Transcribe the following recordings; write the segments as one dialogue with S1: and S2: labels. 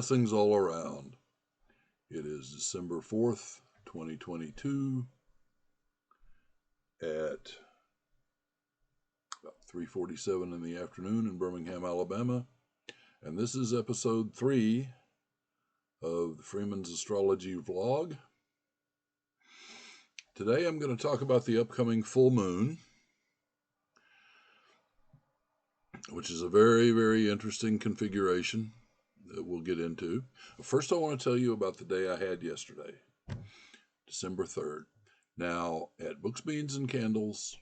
S1: Blessings all around. It is December 4th, 2022 at about 3:47 in the afternoon in Birmingham, Alabama. And this is episode 3 of the Freeman's Astrology vlog. Today I'm going to talk about the upcoming full moon, which is a very, very interesting configuration that we'll get into. First, I want to tell you about the day I had yesterday, December 3rd. Now, at Books, Beans, and Candles,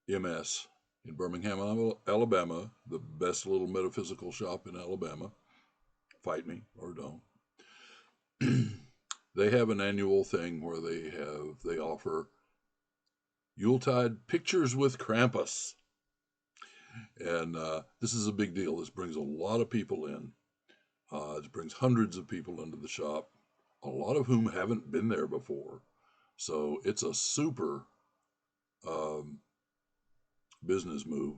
S1: MS, in Birmingham, Alabama, the best little metaphysical shop in Alabama, fight me or don't, they have an annual thing where they offer Yuletide Pictures with Krampus. And this is a big deal. This brings a lot of people in. It brings hundreds of people into the shop, a lot of whom haven't been there before. So it's a super business move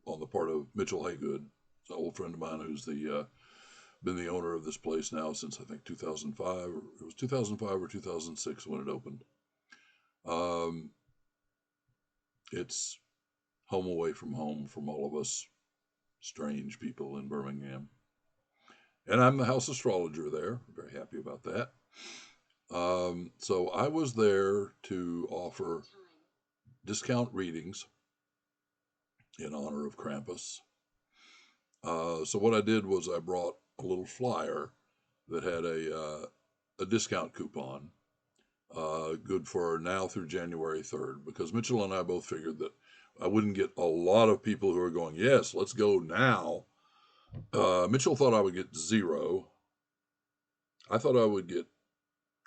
S1: on the part of Mitchell Haygood. It's an old friend of mine who's been the owner of this place now since I think 2005. It was 2005 or 2006 when it opened. It's home away from home from all of us strange people in Birmingham. And I'm the house astrologer there. Very happy about that. So I was there to offer discount readings in honor of Krampus. So what I did was I brought a little flyer that had a discount coupon, good for now through January 3rd, because Mitchell and I both figured that I wouldn't get a lot of people who are going, yes, let's go now. Mitchell thought I would get 0. I thought I would get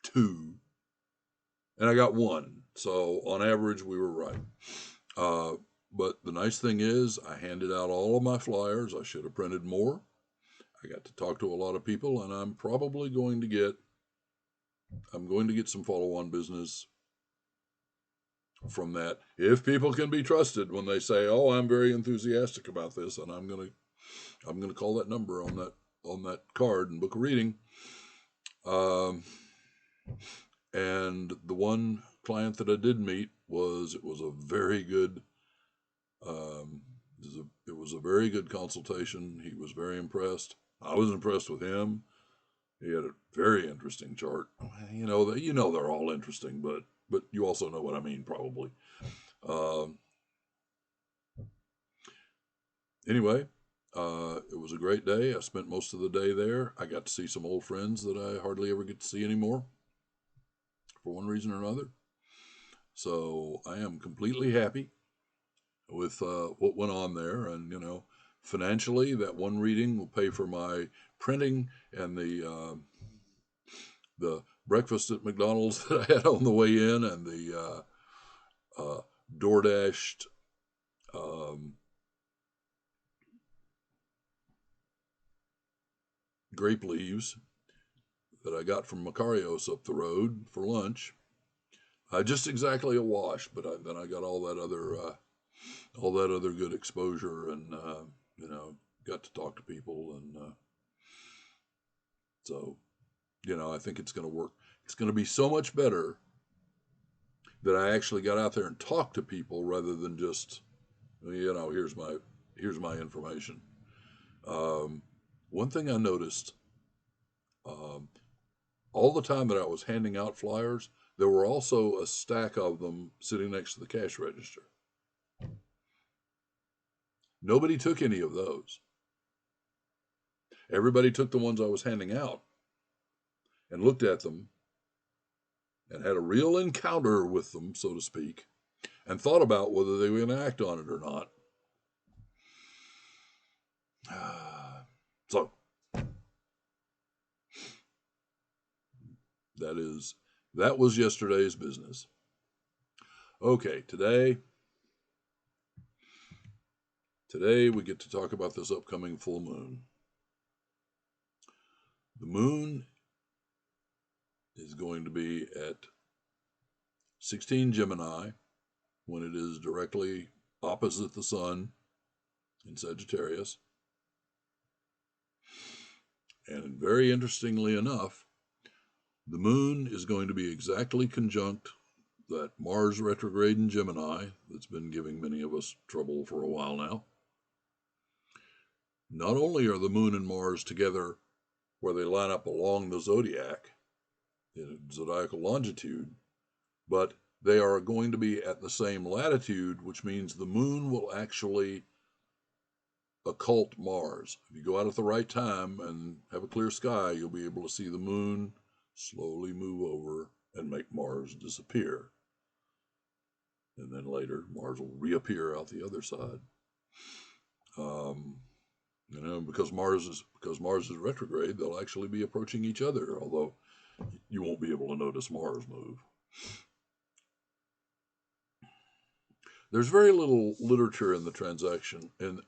S1: 2. And I got 1. So on average, we were right. But the nice thing is I handed out all of my flyers. I should have printed more. I got to talk to a lot of people, and I'm probably going to get some follow-on business from that. If people can be trusted when they say, oh, I'm very enthusiastic about this, and I'm going to call that number on that card and book a reading. And the one client that I did meet was a very good consultation. He was very impressed. I was impressed with him. He had a very interesting chart. You know they're all interesting, but you also know what I mean, probably. Anyway, it was a great day. I spent most of the day there. I got to see some old friends that I hardly ever get to see anymore, for one reason or another. So I am completely happy with what went on there. And, financially, that one reading will pay for my printing and the breakfast at McDonald's that I had on the way in, and the DoorDashed grape leaves that I got from Macarios up the road for lunch. Just exactly a wash, but then I got all that other good exposure, and got to talk to people, and so I think it's going to work. It's going to be so much better that I actually got out there and talked to people rather than just here's my information. One thing I noticed, all the time that I was handing out flyers, there were also a stack of them sitting next to the cash register. Nobody took any of those. Everybody took the ones I was handing out and looked at them and had a real encounter with them, so to speak, and thought about whether they were going to act on it or not. So that was yesterday's business. Okay, today we get to talk about this upcoming full moon. The moon is going to be at 16 Gemini when it is directly opposite the sun in Sagittarius. And very interestingly enough, the moon is going to be exactly conjunct that Mars retrograde in Gemini that's been giving many of us trouble for a while now. Not only are the moon and Mars together where they line up along the zodiac, in zodiacal longitude, but they are going to be at the same latitude, which means the moon will actually occult Mars. If you go out at the right time and have a clear sky, you'll be able to see the moon slowly move over and make Mars disappear. And then later, Mars will reappear out the other side. Because Mars is retrograde, they'll actually be approaching each other, although you won't be able to notice Mars move. There's very little literature in the transaction, and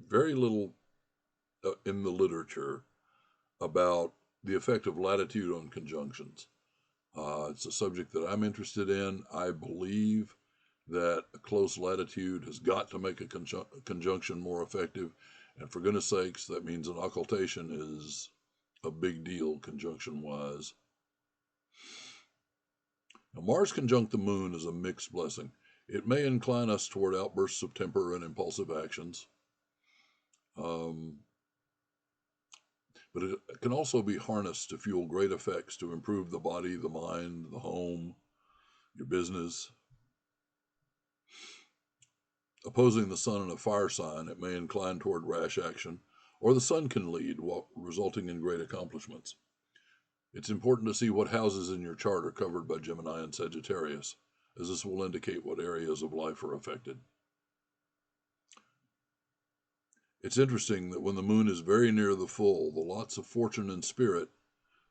S1: very little in the literature about the effect of latitude on conjunctions. It's a subject that I'm interested in. I believe that a close latitude has got to make a conjunction more effective. And for goodness sakes, that means an occultation is a big deal conjunction-wise. Now, Mars conjunct the moon is a mixed blessing. It may incline us toward outbursts of temper and impulsive actions. But it can also be harnessed to fuel great effects to improve the body, the mind, the home, your business. Opposing the sun in a fire sign, it may incline toward rash action, or the sun can lead, resulting in great accomplishments. It's important to see what houses in your chart are covered by Gemini and Sagittarius, as this will indicate what areas of life are affected. It's interesting that when the moon is very near the full, the lots of fortune and spirit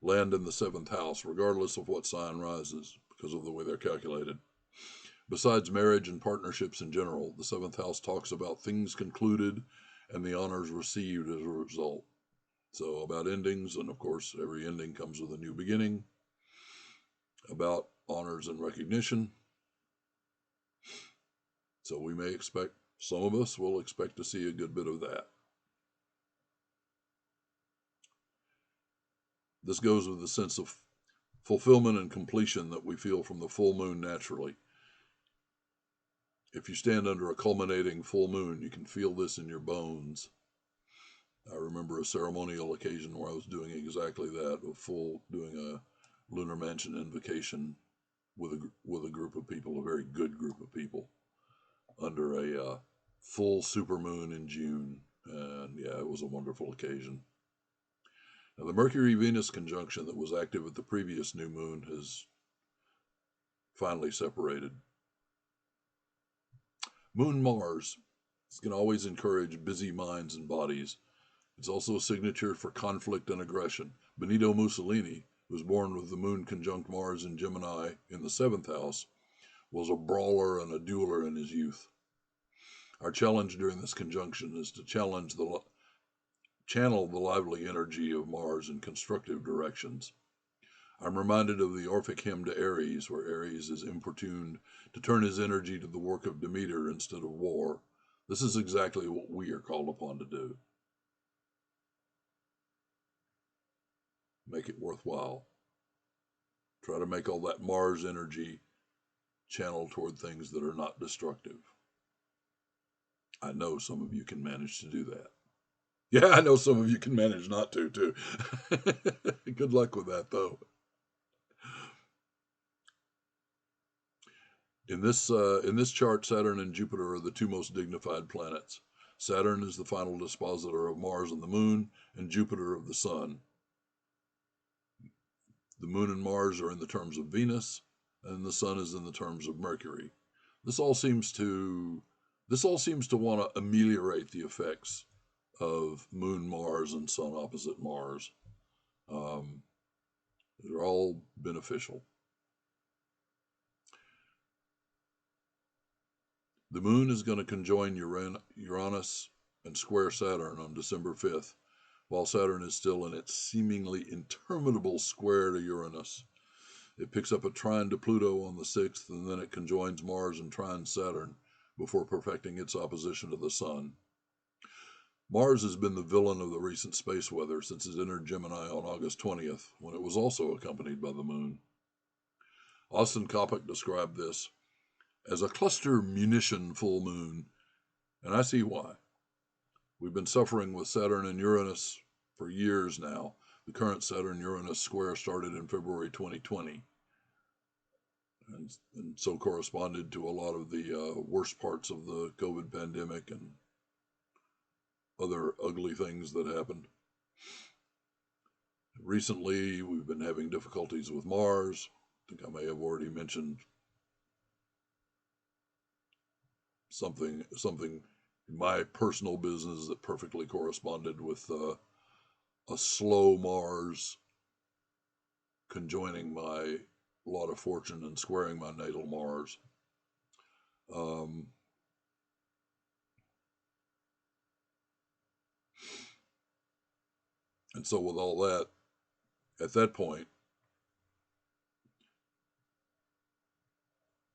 S1: land in the 7th house, regardless of what sign rises, because of the way they're calculated. Besides marriage and partnerships in general, the 7th house talks about things concluded and the honors received as a result. So about endings, and of course every ending comes with a new beginning. About honors and recognition. So we may expect, some of us will expect to see a good bit of that. This goes with the sense of fulfillment and completion that we feel from the full moon naturally. If you stand under a culminating full moon, you can feel this in your bones. I remember a ceremonial occasion where I was doing exactly that, doing a lunar mansion invocation with a group of people, a very good group of people, under a full supermoon in June. And yeah, it was a wonderful occasion. Now, the Mercury-Venus conjunction that was active at the previous new moon has finally separated. Moon-Mars can always encourage busy minds and bodies. It's also a signature for conflict and aggression. Benito Mussolini, who was born with the moon conjunct Mars in Gemini in the 7th house, was a brawler and a dueler in his youth. Our challenge during this conjunction is to channel the lively energy of Mars in constructive directions. I'm reminded of the Orphic hymn to Ares, where Ares is importuned to turn his energy to the work of Demeter instead of war. This is exactly what we are called upon to do. Make it worthwhile. Try to make all that Mars energy channeled toward things that are not destructive. I know some of you can manage to do that. Yeah, I know some of you can manage not to, too. Good luck with that, though. In this chart, Saturn and Jupiter are the two most dignified planets. Saturn is the final dispositor of Mars and the Moon, and Jupiter of the Sun. The Moon and Mars are in the terms of Venus, and the Sun is in the terms of Mercury. This all seems to want to ameliorate the effects of Moon Mars and Sun opposite Mars. They're all beneficial. The Moon is going to conjoin Uranus and square Saturn on December 5th, while Saturn is still in its seemingly interminable square to Uranus. It picks up a trine to Pluto on the 6th, and then it conjoins Mars and trines Saturn before perfecting its opposition to the Sun. Mars has been the villain of the recent space weather since it entered Gemini on August 20th, when it was also accompanied by the moon. Austin Coppock described this as a cluster munition full moon, and I see why. We've been suffering with Saturn and Uranus for years now. The current Saturn-Uranus square started in February 2020, and so corresponded to a lot of the worst parts of the COVID pandemic and other ugly things that happened. Recently, we've been having difficulties with Mars. I think I may have already mentioned something in my personal business that perfectly corresponded with a slow Mars conjoining my lot of fortune and squaring my natal Mars. And so with all that, at that point,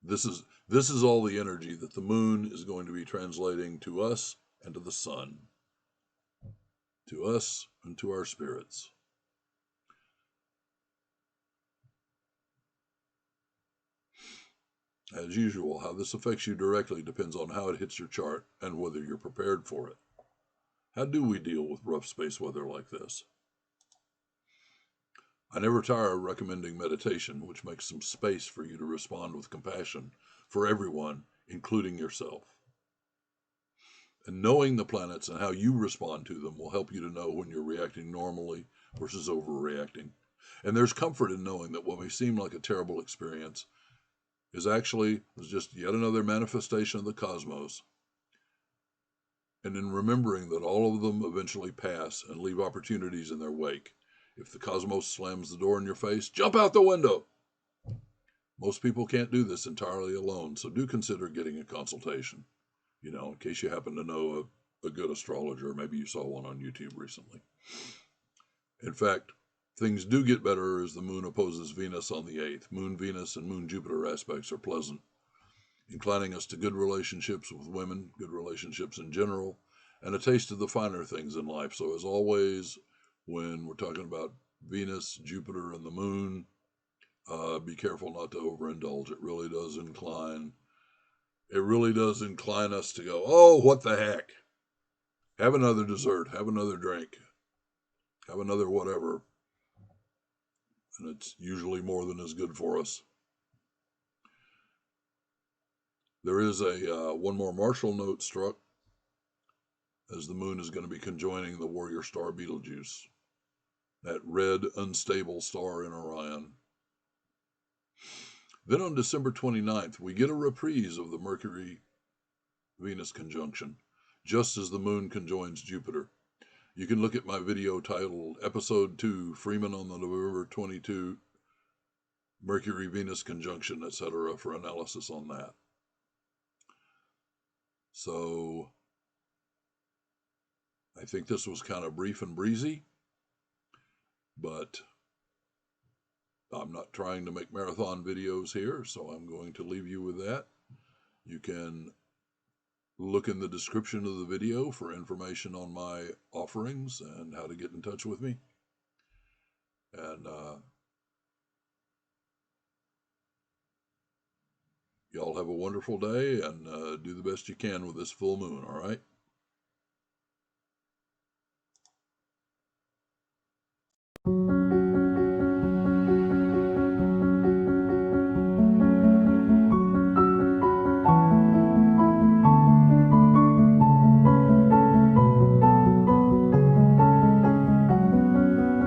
S1: this is all the energy that the moon is going to be translating to us and to the sun, to us and to our spirits. As usual, how this affects you directly depends on how it hits your chart and whether you're prepared for it. How do we deal with rough space weather like this? I never tire of recommending meditation, which makes some space for you to respond with compassion for everyone, including yourself. And knowing the planets and how you respond to them will help you to know when you're reacting normally versus overreacting. And there's comfort in knowing that what may seem like a terrible experience is actually just yet another manifestation of the cosmos. And in remembering that all of them eventually pass and leave opportunities in their wake. If the cosmos slams the door in your face, jump out the window. Most people can't do this entirely alone, so do consider getting a consultation. In case you happen to know a good astrologer. Maybe you saw one on YouTube recently. In fact, things do get better as the moon opposes Venus on the 8th. Moon Venus and Moon Jupiter aspects are pleasant, inclining us to good relationships with women, good relationships in general, and a taste of the finer things in life. So as always, when we're talking about Venus, Jupiter, and the moon, be careful not to overindulge. It really does incline us to go, oh, what the heck? Have another dessert, have another drink, have another whatever. And it's usually more than is good for us. There is one more martial note struck, as the moon is going to be conjoining the warrior star Betelgeuse, that red, unstable star in Orion. Then on December 29th, we get a reprise of the Mercury-Venus conjunction, just as the moon conjoins Jupiter. You can look at my video titled Episode 2, Freeman on the November 22 Mercury-Venus conjunction, etc., for analysis on that. So, I think this was kind of brief and breezy, but I'm not trying to make marathon videos here, so I'm going to leave you with that. You can look in the description of the video for information on my offerings and how to get in touch with me. And y'all have a wonderful day, and do the best you can with this full moon, all right?